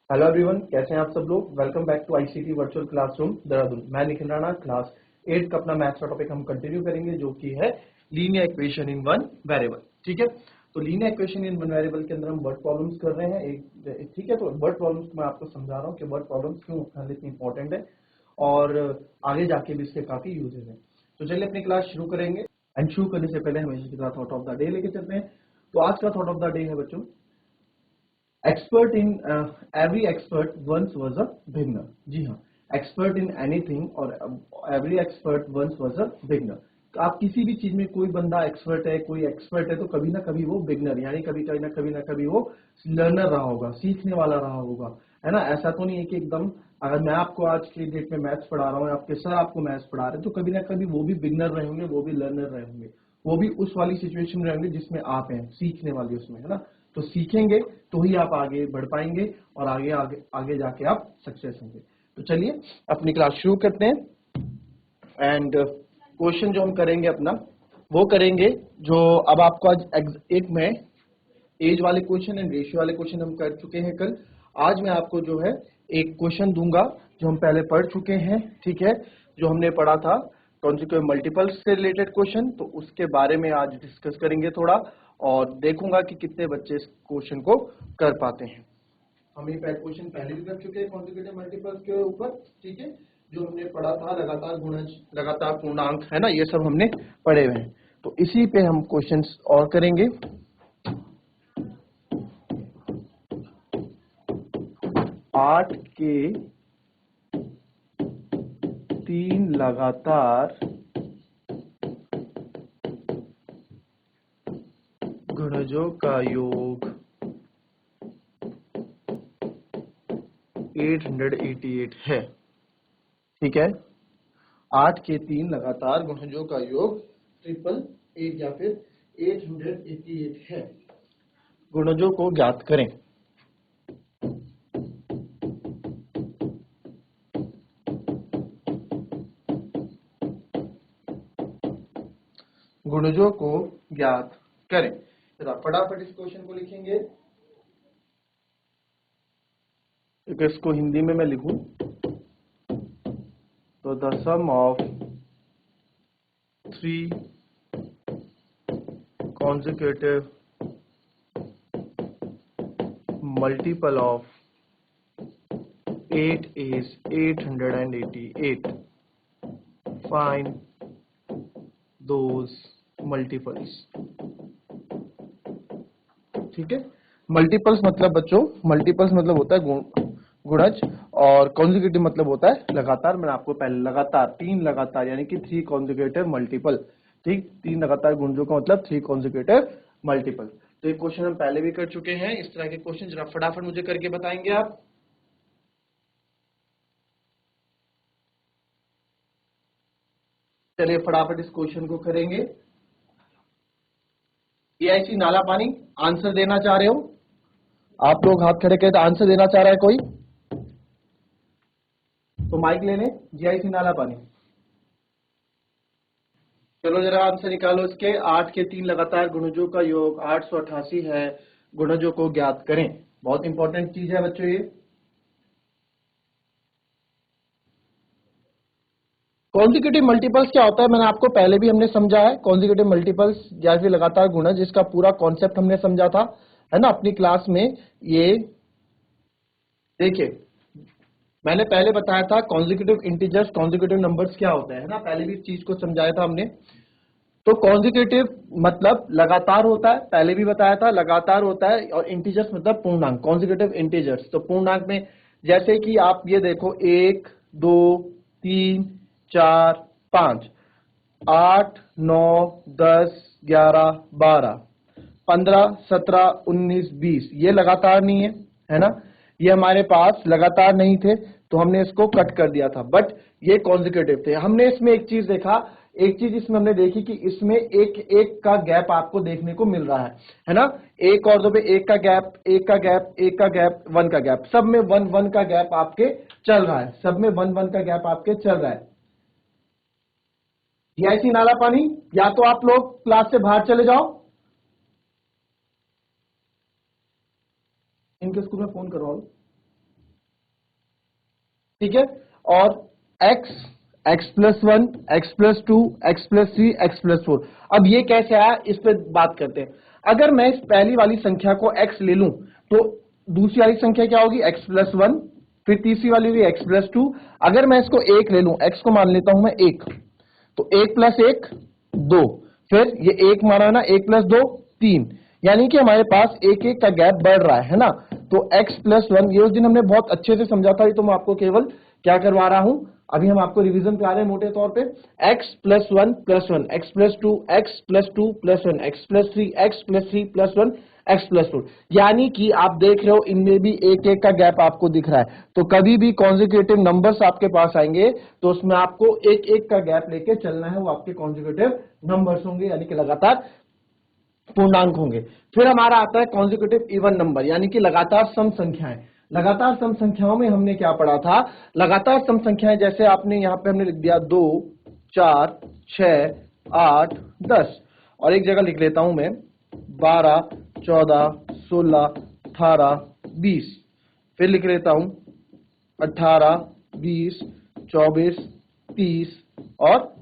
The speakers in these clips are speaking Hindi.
हेलो एवरीवन, कैसे हैं आप सब लोग। Welcome back to ICT virtual classroom Dehradun. मैं निखिल राणा, क्लास 8 का अपना मैथ्स का टॉपिक हम कंटिन्यू करेंगे, जो कि है linear equation in one variable. ठीक है, तो linear equation in one variable के अंदर हम वर्ड प्रॉब्लम्स कर रहे हैं एक। ठीक है, तो वर्ड प्रॉब्लम्स मैं आपको समझा रहा हूँ कि वर्ड प्रॉब्लम्स क्यों इतनी इंपॉर्टेंट है और आगे जाके भी इसके काफी यूजेस हैं। तो चलिए अपनी क्लास शुरू करेंगे। एंड शुरू करने से पहले हमेशा की तरह थॉट ऑफ द डे लेके चलते हैं। तो आज का थॉट ऑफ द डे है बच्चों, expert in every expert once was a beginner. जी हाँ, एक्सपर्ट इन एनीथिंग और every expert once was a beginner. तो आप किसी भी चीज में कोई बंदा एक्सपर्ट है, कोई एक्सपर्ट है, तो कभी ना कभी वो बिगनर यानी कभी ना कभी वो लर्नर रहा होगा, सीखने वाला रहा होगा, है ना। ऐसा तो नहीं है कि एकदम, अगर मैं आपको आज की डेट में मैथ्स पढ़ा रहा हूँ, आपके सर आपको मैथ्स पढ़ा रहे हैं, तो कभी ना कभी वो भी बिगनर रहे होंगे, वो भी लर्नर रहे होंगे, वो भी उस वाली सिचुएशन में रहेंगे जिसमें आप हैं, सीखने वाली उसमें, है ना। तो सीखेंगे तो ही आप आगे बढ़ पाएंगे और आगे आगे आगे जाके आप सक्सेस होंगे। तो चलिए अपनी क्लास शुरू करते हैं। एंड क्वेश्चन जो हम करेंगे अपना, वो करेंगे जो अब आपको आज एक में एज वाले क्वेश्चन एंड रेशियो वाले क्वेश्चन हम कर चुके हैं कल। आज मैं आपको जो है एक क्वेश्चन दूंगा जो हम पहले पढ़ चुके हैं। ठीक है, जो हमने पढ़ा था कॉन्जिक्यूटिव मल्टीपल्स से रिलेटेड क्वेश्चन, तो उसके बारे में आज डिस्कस करेंगे थोड़ा, और देखूंगा कि कितने बच्चे इस क्वेश्चन को कर पाते हैं। हम ये क्वेश्चन पहले भी कर चुके हैं कॉन्जिक्यूटिव मल्टीपल्स के ऊपर। ठीक है, जो हमने पढ़ा था लगातार गुणज, लगातार पूर्णांक, है ना, ये सब हमने पढ़े हुए हैं। तो इसी पे हम क्वेश्चन और करेंगे। 8 के 3 लगातार गुणजों का योग 888 है। ठीक है, 8 के 3 लगातार गुणजों का योग 888 या फिर 888 है। गुणजों को ज्ञात करें। गुणजों को ज्ञात करें। जरा फटाफट इस क्वेश्चन को लिखेंगे। इसको हिंदी में मैं लिखूं तो the sum of 3 consecutive multiple of 8 is 888. Find those multiples. ठीक है, मल्टीपल्स मतलब बच्चों, मल्टीपल्स मतलब होता है गुणज, और कॉन्जिक्यूटिव मतलब होता है लगातार। मैंने आपको पहले लगातार 3 लगातार यानी कि 3 कॉन्जिक्यूटिव मल्टीपल। ठीक, 3 लगातार गुणजों का मतलब 3 कॉन्जिक्यूटिव मल्टीपल। तो ये क्वेश्चन हम पहले भी कर चुके हैं। इस तरह के क्वेश्चन जरा फटाफट मुझे करके बताएंगे आप। चलिए फटाफट इस क्वेश्चन को करेंगे। पीआईसी नाला पानी, आंसर देना चाह रहे हो आप लोग? हाथ खड़े करके आंसर देना चाह रहा है कोई तो माइक ले लें। जीआईसी नाला पानी, चलो जरा आंसर निकालो इसके। 8 के 3 लगातार गुणजों का योग 888 है। गुणजों को ज्ञात करें। बहुत इंपॉर्टेंट चीज है बच्चों ये। कॉन्जिक्यूटिव मल्टीपल्स क्या होता है, मैंने आपको पहले भी हमने समझा है। कॉन्जिक्यूटिव मल्टीपल्स या फिर लगातार गुणज, इसका पूरा कॉन्सेप्ट हमने समझा था, है ना, अपनी क्लास में। ये देखिए, मैंने पहले बताया था कॉन्जिक्यूटिव इंटीजर्स, कॉन्जिक्यूटिव नंबर्स क्या होता है ना, पहले भी इस चीज को समझाया था हमने। तो कॉन्जिक्यूटिव मतलब लगातार होता है, पहले भी बताया था लगातार होता है, और इंटीजर्स मतलब पूर्णांक, कॉन्जिक्यूटिव इंटीजर्स। तो पूर्णांक में जैसे कि आप ये देखो 1 2 3 4 5 8 9 10 11 12 15 17 19 20, ये लगातार नहीं है, है ना। ये हमारे पास लगातार नहीं थे तो हमने इसको कट कर दिया था, बट ये कॉन्जिक्यूटिव थे। हमने इसमें एक चीज देखा, एक चीज इसमें हमने देखी कि इसमें एक एक का गैप आपको देखने को मिल रहा है ना। एक और दो पे एक का गैप, एक का गैप, एक का गैप, 1 का गैप, सब में 1 1 का गैप आपके चल रहा है, सब में 1 1 का गैप आपके चल रहा है। जीआईसी नाला पानी, या तो आप लोग क्लास से बाहर चले जाओ, इनके स्कूल में फोन करवाओ। ठीक है, और x, x+1, x+2, x+3, x+4। अब ये कैसे आया इस पे बात करते हैं। अगर मैं इस पहली वाली संख्या को x ले लूं तो दूसरी वाली संख्या क्या होगी, x+1, फिर तीसरी वाली होगी x+2। अगर मैं इसको 1 ले लूं, x को मान लेता हूं मैं 1, तो 1+1 2, फिर ये 1 माना ना, 1+2 3, यानी कि हमारे पास एक एक का गैप बढ़ रहा है ना। तो x+1 ये उस दिन हमने बहुत अच्छे से समझा था, ये तो मैं आपको केवल क्या करवा रहा हूं, अभी हम आपको रिवीजन करा रहे हैं मोटे तौर पे। x+1+1, x+2, x+2+1, x+3, x+3+1, x+4, यानी कि आप देख रहे हो इनमें भी एक एक का गैप आपको दिख रहा है। तो कभी भी कॉन्जिक्यूटिव नंबर्स आपके पास आएंगे तो उसमें आपको एक एक का गैप लेके चलना है, वो आपके कॉन्जिक्यूटिव नंबर्स होंगे, यानी कि लगातार पूर्णांक होंगे। फिर हमारा आता है कॉन्जिक्यूटिव इवन नंबर, यानी कि लगातार सम संख्याएं। लगातार सम संख्याओं में हमने क्या पढ़ा था, लगातार सम संख्याएं जैसे आपने यहां पे हमने लिख दिया 2, 4, 6, 8, 10, और एक जगह लिख लेता हूं मैं 12, 14, 16, 18, 20, फिर लिख लेता हूं 18, 20, 24, 30 और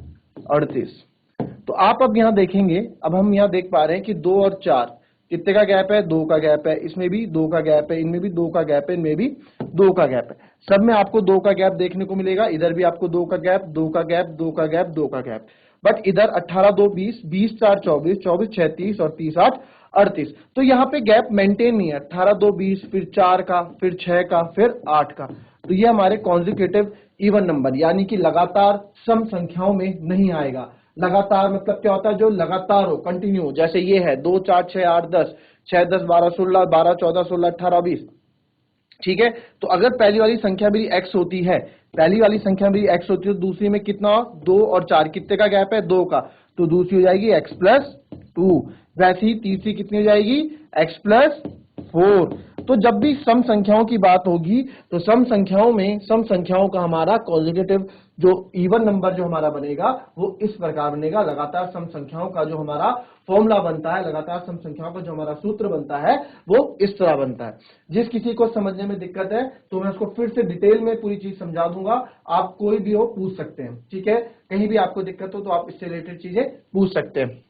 38। तो आप अब यहां देखेंगे, अब हम यहां देख पा रहे हैं कि 2 और 4 कितने का गैप है, 2 का गैप है, इसमें भी 2 का गैप है, इनमें भी 2 का गैप है, इनमें भी 2 का गैप है। सब में आपको 2 का गैप देखने को मिलेगा, इधर भी आपको 2 का गैप, 2 का गैप, 2 का गैप, 2 का गैप। बट इधर 18 2 20, 20 4 24, 24 6 30 और 30 8 38। तो यहाँ पे गैप मेंटेन नहीं है, 18 2 20, फिर 4 का, फिर 6 का, फिर 8 का। तो ये हमारे कॉन्जिक्यूटिव इवन नंबर, यानी कि लगातार सम संख्याओं में नहीं आएगा। लगातार मतलब क्या होता है, जो लगातार हो, कंटिन्यू, जैसे ये है 2 4 6 8 10, 6 10 12 16, 12 14 16 18 20। ठीक है, तो अगर पहली वाली संख्या मेरी x होती है, पहली वाली संख्या मेरी x होती है, तो दूसरी में कितना, 2 और 4 कितने का गैप है, 2 का, तो दूसरी हो जाएगी x+2। वैसे ही तीसरी कितनी हो जाएगी, x+4। तो जब भी सम संख्याओं की बात होगी तो सम संख्याओं में सम संख्याओं का हमारा कॉन्जिक्यूटिव जो इवन नंबर जो हमारा बनेगा वो इस प्रकार बनेगा। लगातार सम संख्याओं का जो हमारा फॉर्मूला बनता है, लगातार सम संख्याओं का जो हमारा सूत्र बनता है वो इस तरह बनता है। जिस किसी को समझने में दिक्कत है तो मैं उसको फिर से डिटेल में पूरी चीज समझा दूंगा, आप कोई भी हो पूछ सकते हैं। ठीक है, कहीं भी आपको दिक्कत हो तो आप इससे रिलेटेड चीजें पूछ सकते हैं।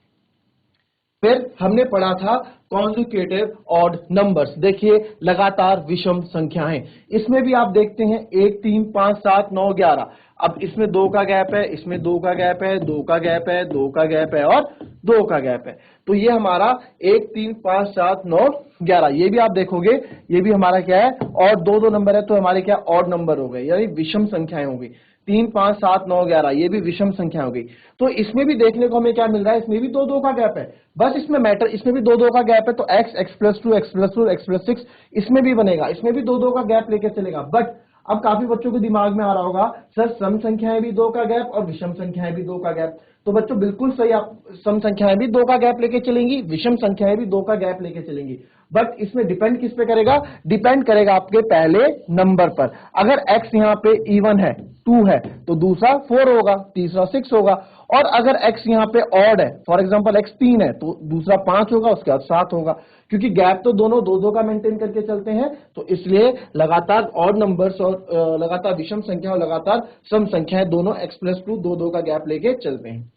फिर हमने पढ़ा था कॉन्जुगेटिव ऑड नंबर्स। देखिए लगातार विषम संख्याएं, इसमें भी आप देखते हैं 1 3 5 7 9 11। अब इसमें 2 का गैप है, इसमें 2 का गैप है, 2 का गैप है, 2 का गैप है और 2 का गैप है। तो ये हमारा 1 3 5 7 9 11, ये भी आप देखोगे ये भी हमारा क्या है, और दो दो नंबर है तो हमारे क्या ऑड नंबर हो गए, यानी विषम संख्याएं हो गई। 3 5 7 9 11 ये भी विषम संख्या हो गई। तो इसमें भी देखने को हमें क्या मिल रहा है, इसमें भी 2 2 का गैप है, बस इसमें मैटर, इसमें भी 2 2 का गैप है, तो x, x+2, x+4, x+6 इसमें भी बनेगा, इसमें भी 2 2 का गैप लेके चलेगा। बट अब काफी बच्चों के दिमाग में आ रहा होगा सर सम संख्याएं भी 2 का गैप और विषम संख्याएं भी 2 का गैप। तो बच्चों बिल्कुल सही, आप सम संख्याएं भी 2 का गैप लेके चलेंगी, विषम संख्याएं भी 2 का गैप लेके चलेंगी। बट इसमें डिपेंड किस पे करेगा, डिपेंड करेगा आपके पहले नंबर पर। अगर x यहाँ पे इवन है 2 है तो दूसरा 4 होगा, तीसरा 6 होगा। और अगर x यहाँ पे ऑड है, फॉर एग्जांपल x 3 है तो दूसरा 5 होगा, उसके बाद 7 होगा, क्योंकि गैप तो दोनों 2 2 का मेंटेन करके चलते हैं। तो इसलिए लगातार ऑड नंबर्स और लगातार विषम संख्या और लगातार सम संख्याएं दोनों x+2 2 2 का गैप लेके चलते हैं।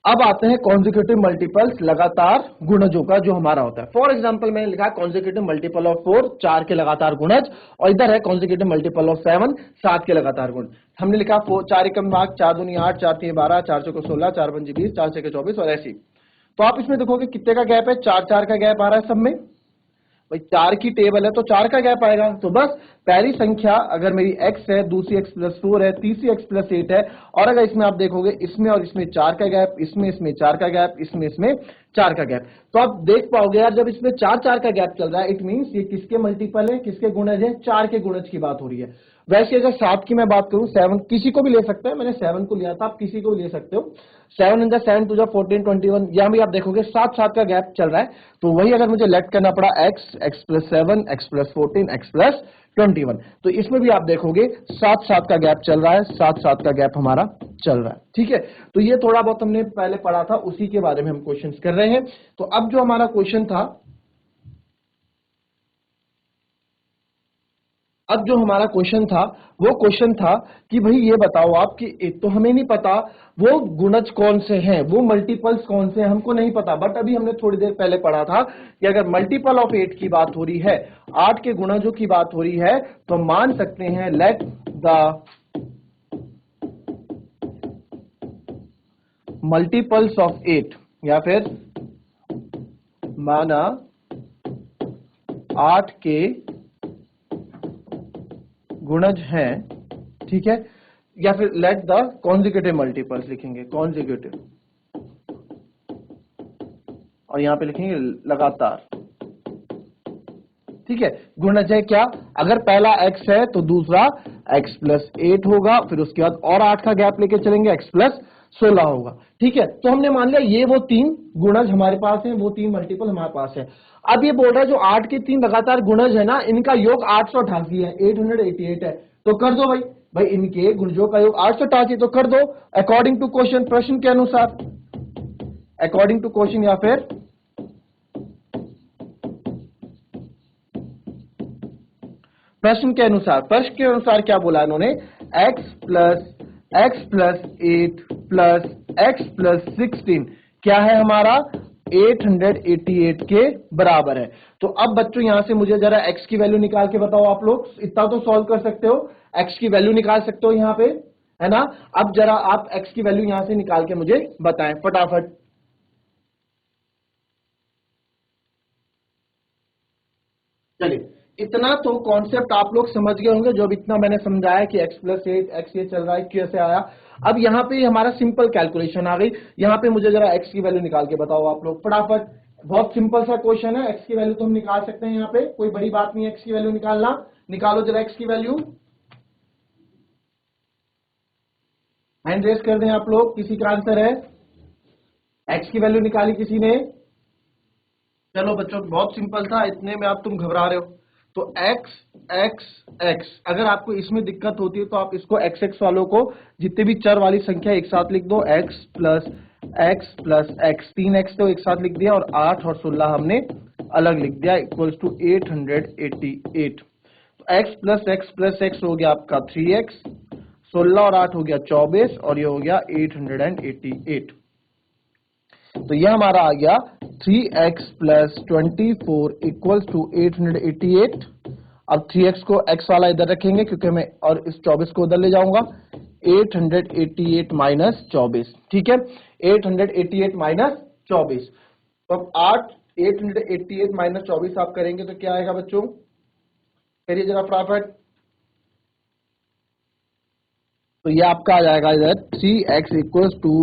अब आते हैं कॉन्जिक्यूटिव मल्टीपल्स, लगातार गुणजों का जो हमारा होता है। फॉर एग्जांपल मैंने लिखा कॉन्जिक्यूटिव मल्टीपल ऑफ 4 4 के लगातार गुणज, और इधर है कॉन्जिक्यूटिव मल्टीपल ऑफ 7 7 के लगातार गुण। हमने लिखा 4 एकम भाग, 4 दूनी 8, 4 3 12, 4 चौको 16, 4 पंजी 20, 4 छक्के 24 और ऐसी। तो आप इसमें देखोगे कितने का गैप है, 4 4 का गैप आ रहा है सब में। भाई 4 की टेबल है तो 4 का गैप आएगा। तो बस पहली संख्या अगर मेरी x है, दूसरी x+4 है, तीसरी x+8 है, और अगर इसमें आप देखोगे इसमें और इसमें 4 का गैप, इसमें 4 का गैप, इसमें 4 का गैप, तो आप देख पाओगे यार जब इसमें 4 4 का गैप चल रहा है, इट मींस ये किसके मल्टीपल है, किसके गुणज है, 4 के गुणज की बात हो रही है। वैसे अगर 7 की मैं बात करूं, 7 किसी को भी ले सकते हैं, मैंने 7 को लिया था, आप किसी को भी ले सकते हो। 7 × 7 2 14 21, यहां भी आप देखोगे 7 7 का गैप चल रहा है। तो वही अगर मुझे लेट करना पड़ा x, x+7, x+14, x+21, तो इसमें भी आप देखोगे 7 7 का गैप चल रहा है, 7 7 का गैप हमारा चल रहा है। ठीक है, तो ये थोड़ा बहुत हमने पहले पढ़ा था, उसी के बारे में हम क्वेश्चन कर रहे हैं। तो अब जो हमारा क्वेश्चन था अब जो हमारा क्वेश्चन था वो क्वेश्चन था कि भाई ये बताओ आप कि एक तो हमें नहीं पता वो गुणज कौन से हैं, वो मल्टीपल्स कौन से हैं, हमको नहीं पता। बट अभी हमने थोड़ी देर पहले पढ़ा था कि अगर मल्टीपल ऑफ 8 की बात हो रही है, 8 के गुणजों की बात हो रही है, तो मान सकते हैं लेट द मल्टीपल्स ऑफ 8, या फिर माना 8 के गुणज हैं, ठीक है, या फिर लेट द कॉन्जिक्यूटिव मल्टीपल्स लिखेंगे, कॉन्जिक्यूटिव, और यहां पे लिखेंगे लगातार, ठीक है। गुणज है क्या, अगर पहला x है तो दूसरा x प्लस 8 होगा, फिर उसके बाद और 8 का गैप लेके चलेंगे, x प्लस 16 होगा, ठीक है। तो हमने मान लिया ये वो 3 गुणज हमारे पास हैं, वो 3 मल्टीपल हमारे पास है। अब ये बोल रहा है जो 8 के 3 लगातार गुणज है ना, इनका योग 888 है, 888 है, तो कर दो भाई, इनके गुणजों का योग 888, तो कर दो अकॉर्डिंग टू क्वेश्चन, प्रश्न के अनुसार, अकॉर्डिंग टू क्वेश्चन, या फिर प्रश्न के अनुसार। प्रश्न के अनुसार क्या बोला इन्होंने, x plus 8 plus x plus 16 क्या है हमारा, 888 के बराबर है। तो अब बच्चों यहां से मुझे जरा x की वैल्यू निकाल के बताओ, आप लोग इतना तो सॉल्व कर सकते हो, x की वैल्यू निकाल सकते हो यहां पे, है ना। अब जरा आप x की वैल्यू यहां से निकाल के मुझे बताएं फटाफट। चलिए, इतना तो कॉन्सेप्ट आप लोग समझ गए होंगे, जो अब इतना मैंने समझाया कि x प्लस 8 x ये चल रहा है कैसे आया। अब यहाँ पे हमारा सिंपल कैलकुलेशन आ गई, यहाँ पे मुझे जरा x की वैल्यू निकाल के बताओ आप लोग फटाफट। बहुत सिंपल सा क्वेश्चन है, x की वैल्यू तो हम निकाल सकते हैं, यहाँ पे कोई बड़ी बात नहीं है x की वैल्यू निकालना। निकालो जरा x की वैल्यू, हैंड रेस कर दें आप लोग, किसी का आंसर है, x की वैल्यू निकाली किसी ने। चलो बच्चों बहुत सिंपल था, इतने में आप तुम घबरा रहे हो। तो x x x, अगर आपको इसमें दिक्कत होती है तो आप इसको x x वालों को जितने भी चर वाली संख्या एक साथ लिख दो, x प्लस x, 3x तो एक साथ लिख दिया, और 8 और 16 हमने अलग लिख दिया, इक्वल्स टू 888। तो x प्लस x हो गया आपका 3x, 16 और 8 हो गया 24, और ये हो गया 888। तो यह हमारा आ गया 3x प्लस 24 इक्वल्स टू 888। अब 3x को x वाला इधर रखेंगे क्योंकि मैं, और इस 24 को उधर ले जाऊंगा, 888 माइनस 24, ठीक है, 888 माइनस 24। तो अब 888 माइनस 24 आप करेंगे तो क्या आएगा बच्चों, करिए जरा फटाफट। तो ये आपका आ जाएगा इधर 3x इक्वल्स टू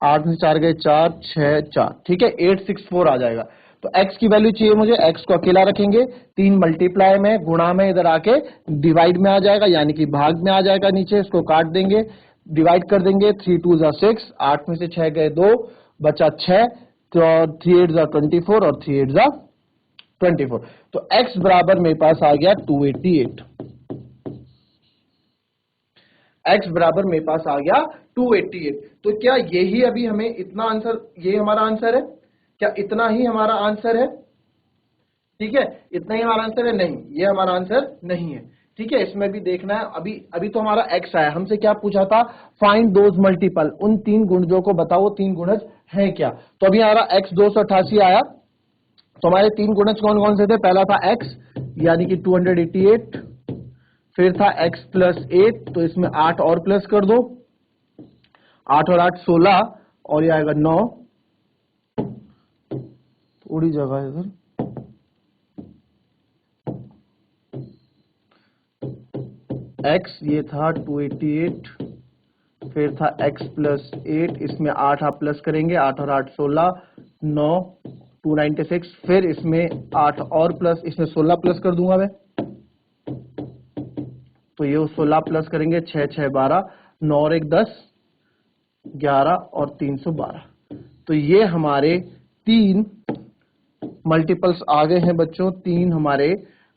8 में 4 गए 4 6 4, ठीक है, 864 आ जाएगा। तो x की वैल्यू चाहिए मुझे, x को अकेला रखेंगे, 3 मल्टीप्लाई में, गुणा में, इधर आके डिवाइड में आ जाएगा, यानी कि भाग में आ जाएगा, नीचे इसको काट देंगे, डिवाइड कर देंगे, 3 2 जा 6, 8 में से 6 गए 2, बचा 6, तो 3 8 जा 24 और 3 8 जा 24। तो x बराबर मेरे पास आ गया 288, x बराबर मेरे पास आ गया 288। तो क्या यही अभी हमें इतना आंसर, ये हमारा आंसर है क्या, इतना ही हमारा आंसर है, ठीक है, इतना ही हमारा आंसर है, नहीं ये हमारा आंसर नहीं है, ठीक है, इसमें भी देखना है। अभी अभी तो हमारा x आया, हमसे क्या पूछा था, फाइंड दोज मल्टीपल, उन 3 गुणजों को बताओ 3 गुणज है क्या। तो अभी हमारा x 288 आया, तो हमारे 3 गुणज कौन कौन से थे, पहला था x यानी कि 288, फिर था x प्लस 8, तो इसमें 8 और प्लस कर दो, 8 और 8 16, और ये आएगा 9, थोड़ी जगह है इधर, x ये था 288, फिर था x प्लस 8, इसमें 8 आप प्लस करेंगे, 8 और 8 16, 9 296, फिर इसमें 8 और प्लस, इसमें 16 प्लस कर दूंगा मैं, तो ये 16 प्लस करेंगे, 6 6 12, 9 और 1 10, 11 और 312। तो ये हमारे 3 मल्टीपल्स आ गए हैं बच्चों, 3 हमारे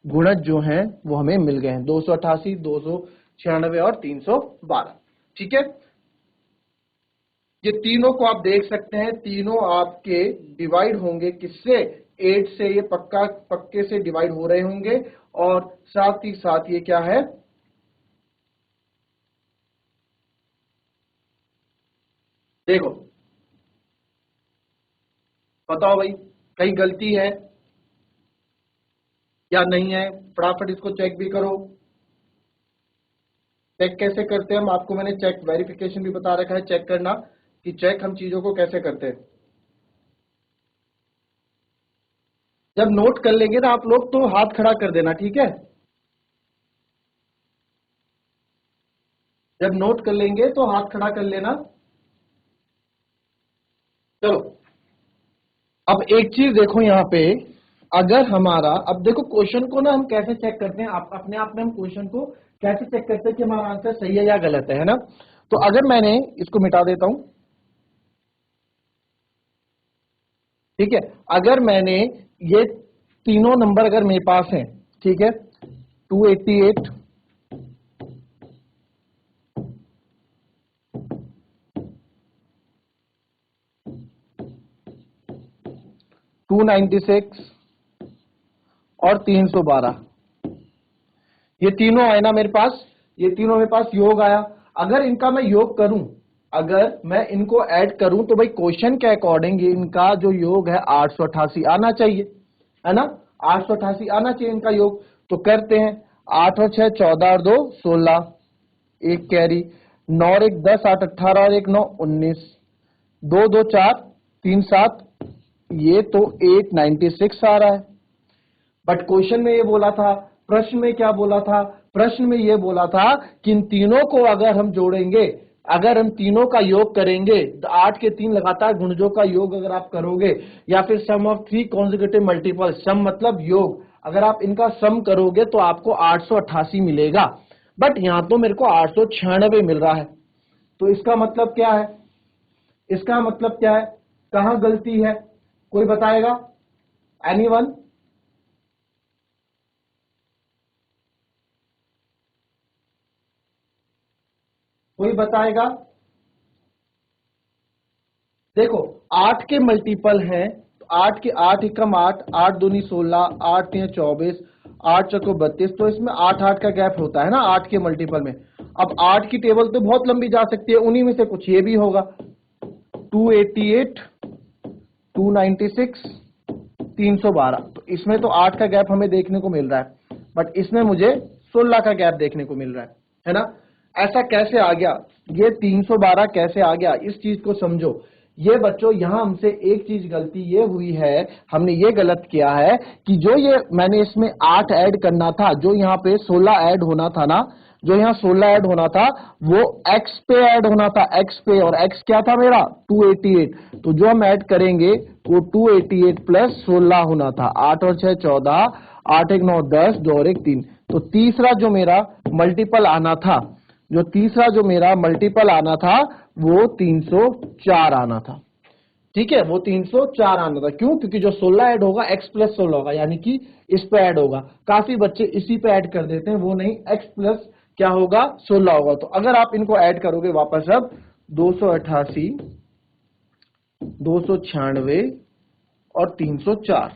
गुणज जो हैं वो हमें मिल गए हैं, 288, 296 और 312, ठीक है। ये तीनों को आप देख सकते हैं, तीनों आपके डिवाइड होंगे किससे, 8 से ये पक्के से डिवाइड हो रहे होंगे और साथ ही साथ ये क्या है, देखो बताओ भाई कहीं गलती है या नहीं है, फटाफट इसको चेक भी करो। चेक कैसे करते हैं हम, आपको मैंने चेक वेरिफिकेशन भी बता रखा है, चेक करना कि चेक हम चीजों को कैसे करते हैं। जब नोट कर लेंगे ना आप लोग तो हाथ खड़ा कर देना, ठीक है। जब नोट कर लेंगे तो हाथ खड़ा कर लेना। चलो अब एक चीज देखो यहाँ पे, अगर हमारा, अब देखो क्वेश्चन को ना हम कैसे चेक करते हैं, आप अपने आप में हम क्वेश्चन को कैसे चेक करते हैं कि हमारा आंसर सही है या गलत है ना। तो अगर मैंने इसको मिटा देता हूं, ठीक है, अगर मैंने ये तीनों नंबर अगर मेरे पास हैं, ठीक है, 288, 296 और 312, ये तीनों आए ना मेरे पास, ये तीनों मेरे पास योग आया। अगर इनका मैं योग करूं, अगर मैं इनको ऐड करूं तो भाई क्वेश्चन के अकॉर्डिंग इनका जो योग है 888 आना चाहिए, है ना, 888 आना चाहिए इनका योग। तो करते हैं, 8 और 6 14 और 2 16, एक कैरी, 9 और 1 10, 8 18 और 1 9 19, 2 2 4 3 7, ये तो 896 आ रहा है। बट क्वेश्चन में ये बोला था, प्रश्न में क्या बोला था, प्रश्न में ये बोला था कि इन तीनों को अगर हम जोड़ेंगे, अगर हम तीनों का योग करेंगे, 8 के 3 लगातार गुणजों का योग अगर आप करोगे, या फिर सम ऑफ 3 कॉन्जिक्यूटिव मल्टीपल, सम मतलब योग, अगर आप इनका सम करोगे तो आपको 888 मिलेगा। बट यहां तो मेरे को 896 मिल रहा है। तो इसका मतलब क्या है, इसका मतलब क्या है, कहां गलती है, कोई बताएगा, एनीवन? कोई बताएगा? देखो 8 के मल्टीपल हैं, तो 8 के 8 एकम 8, 8 दूनी 16, 8 तीन 24, 8 चौको 32, तो इसमें 8 8 का गैप होता है ना 8 के मल्टीपल में। अब 8 की टेबल तो बहुत लंबी जा सकती है, उन्हीं में से कुछ ये भी होगा, 288, 296, 312, तो इसमें तो 8 का गैप हमें देखने को मिल रहा है, बट इसमें मुझे 16 का गैप देखने को मिल रहा है ना। ऐसा कैसे आ गया, ये 312 कैसे आ गया, इस चीज को समझो। ये बच्चों यहां हमसे एक चीज गलती ये हुई है, हमने ये गलत किया है कि जो ये मैंने इसमें 8 ऐड करना था, जो यहाँ पे 16 ऐड होना था ना, जो यहाँ 16 ऐड होना था वो x पे ऐड होना था, x पे, और x क्या था मेरा 288, तो जो हम ऐड करेंगे वो 288 प्लस 16 होना था, 8 और 6 14, 8 1 9 10, 2 और 1 3, तो तीसरा जो मेरा मल्टीपल आना था, जो तीसरा जो मेरा मल्टीपल आना था वो 304 आना था, ठीक है, वो 304 आना था। क्यों? क्योंकि जो 16 ऐड होगा x प्लस 16 होगा, यानी कि इस पे ऐड होगा। काफी बच्चे इसी पे ऐड कर देते हैं, वो नहीं, x प्लस क्या होगा 16 होगा। तो अगर आप इनको ऐड करोगे वापस, अब 288, 296 और 304,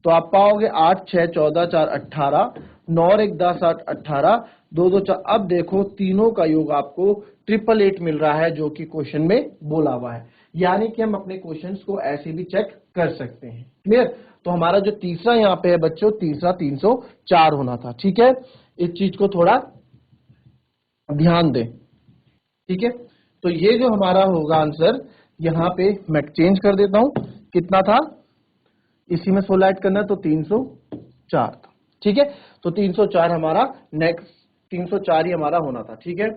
तो आप पाओगे 8 6 14 4 18, 9 और 1 10 8 18, 2 2 4। अब देखो तीनों का योग आपको 888 मिल रहा है, जो कि क्वेश्चन में बोला हुआ है। यानी कि हम अपने क्वेश्चंस को ऐसे भी चेक कर सकते हैं। क्लियर? तो हमारा जो तीसरा यहाँ पे है बच्चों, तीसरा 304 होना था, ठीक है, इस चीज को थोड़ा ध्यान दें, ठीक है। तो ये जो हमारा होगा आंसर, यहाँ पे मैं चेंज कर देता हूं, कितना था, इसी में 16 ऐड करना है तो 304 था, ठीक है। तो 304 हमारा नेक्स्ट, 304 ही हमारा होना था, ठीक है।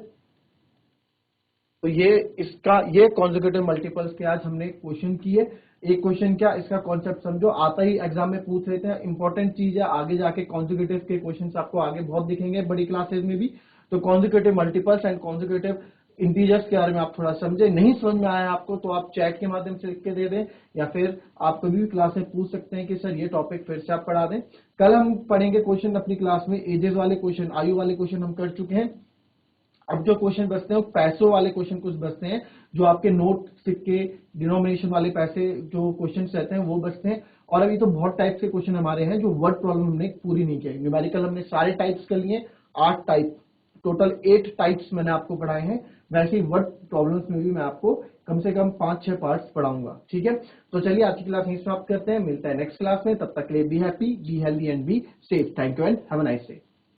तो ये इसका, ये कॉन्जिक्यूटिव मल्टीपल्स के आज हमने क्वेश्चन किए। एक क्वेश्चन क्या, इसका कॉन्सेप्ट समझो, आता ही एग्जाम में पूछ लेते हैं, इंपॉर्टेंट चीज है, आगे जाके कॉन्जिक्यूटिव के क्वेश्चंस आपको आगे बहुत दिखेंगे बड़ी क्लासेस में भी। तो consecutive multiples and consecutive integers के बारे में आप थोड़ा समझे, नहीं समझ में आया आपको तो आप चैट के माध्यम से लिख के दे दें, या फिर आप कभी भी क्लास में पूछ सकते हैं कि सर ये टॉपिक फिर से आप पढ़ा दें। कल हम पढ़ेंगे क्वेश्चन अपनी क्लास में, एजेस वाले क्वेश्चन, आयु वाले क्वेश्चन हम कर चुके हैं। अब जो क्वेश्चन बचते हैं वो पैसों वाले क्वेश्चन कुछ बचते हैं, जो आपके नोट सिक्के डिनोमिनेशन वाले पैसे जो क्वेश्चन रहते हैं वो बचते हैं, और अभी तो बहुत टाइप्स के क्वेश्चन हमारे हैं जो वर्ड प्रॉब्लम हमने पूरी नहीं किया। न्यूमेरिकल हमने सारे टाइप्स कर लिए, 8 टाइप, टोटल 8 टाइप्स मैंने आपको पढ़ाए हैं। वैसे ही वर्ड प्रॉब्लम्स में भी मैं आपको कम से कम 5-6 पार्ट्स पढ़ाऊंगा, ठीक है। तो चलिए आज की क्लास यहीं समाप्त करते हैं, मिलता है नेक्स्ट क्लास में। तब तक के लिए be happy, be healthy and be safe. Thank you and have a nice day.